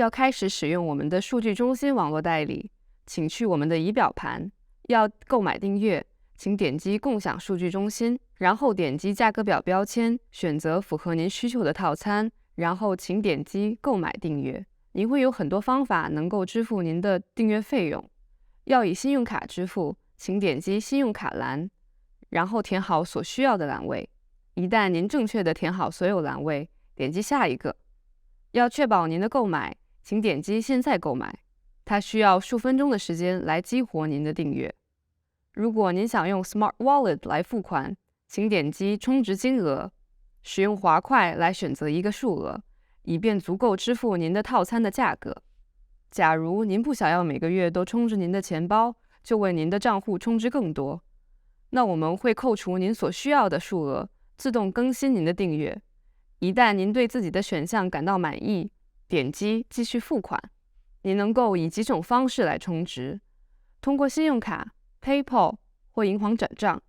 要开始使用我们的数据中心网络代理，请去我们的仪表盘。要购买订阅，请点击共享数据中心，然后点击价格表标签，选择符合您需求的套餐，然后请点击购买订阅。您会有很多方法能够支付您的订阅费用。要以信用卡支付，请点击信用卡栏，然后填好所需要的栏位。一旦您正确地填好所有栏位，点击下一个。要确保您的购买，请点击现在购买。它需要数分钟的时间来激活您的订阅。如果您想用 Smart Wallet 来付款，请点击充值金额，使用滑块来选择一个数额，以便足够支付您的套餐的价格。假如您不想要每个月都充值您的钱包，就为您的账户充值更多，那我们会扣除您所需要的数额，自动更新您的订阅。一旦您对自己的选项感到满意，点击继续付款。您能够以几种方式来充值，通过信用卡、PayPal 或银行转账。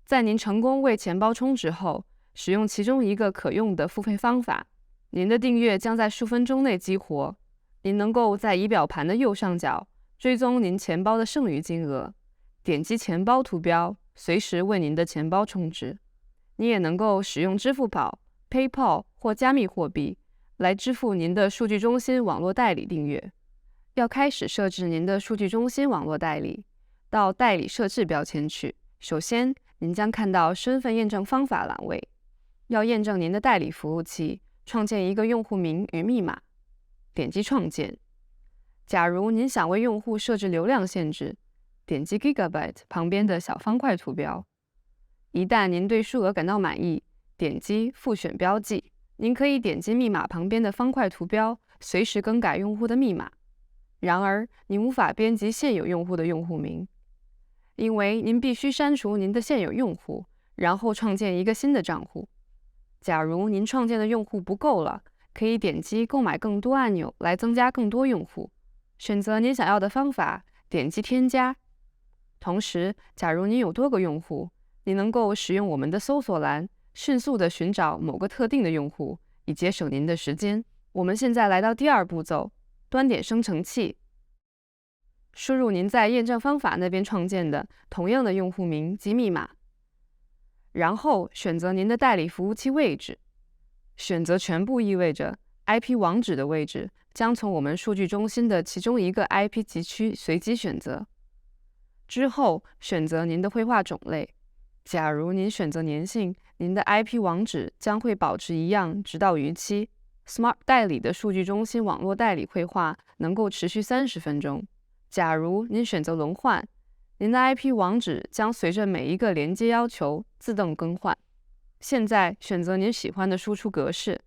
在您成功为钱包充值后，使用其中一个可用的付费方法，您的订阅将在数分钟内激活。您能够在仪表盘的右上角追踪您钱包的剩余金额，点击钱包图标，随时为您的钱包充值。你也能够使用支付宝、PayPal 或加密货币来支付您的数据中心网络代理订阅。要开始设置您的数据中心网络代理，到代理设置标签去。首先，您将看到身份验证方法栏位。要验证您的代理服务器，创建一个用户名与密码，点击创建。假如您想为用户设置流量限制，点击 Gigabyte 旁边的小方块图标。一旦您对数额感到满意，点击复选标记。您可以点击密码旁边的方块图标，随时更改用户的密码。然而，您无法编辑现有用户的用户名，因为您必须删除您的现有用户，然后创建一个新的账户。假如您创建的用户不够了，可以点击购买更多按钮来增加更多用户。选择您想要的方法，点击添加。同时，假如您有多个用户，你能够使用我们的搜索栏，迅速地寻找某个特定的用户，以节省您的时间。我们现在来到第二步骤，端点生成器。输入您在验证方法那边创建的同样的用户名及密码，然后选择您的代理服务器位置。选择全部意味着 IP 网址的位置将从我们数据中心的其中一个 IP 集区随机选择。之后选择您的绘画种类。假如您选择粘性，您的 IP 网址将会保持一样直到逾期。Smart 代理的数据中心网络代理绘画能够持续30分钟。假如您选择轮换，您的 IP 网址将随着每一个连接要求自动更换。现在选择您喜欢的输出格式。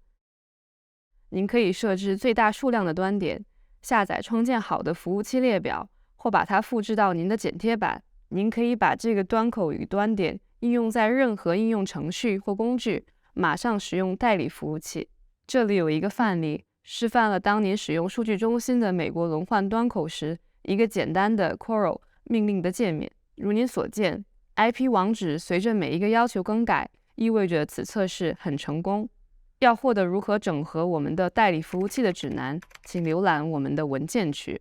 您可以设置最大数量的端点，下载创建好的服务器列表，或把它复制到您的剪贴板。您可以把这个端口与端点应用在任何应用程序或工具，马上使用代理服务器。这里有一个范例，示范了当您使用数据中心的美国轮换端口时，一个简单的 Curl 命令的界面。如您所见， IP 网址随着每一个要求更改，意味着此测试很成功。要获得如何整合我们的代理服务器的指南，请浏览我们的文件区。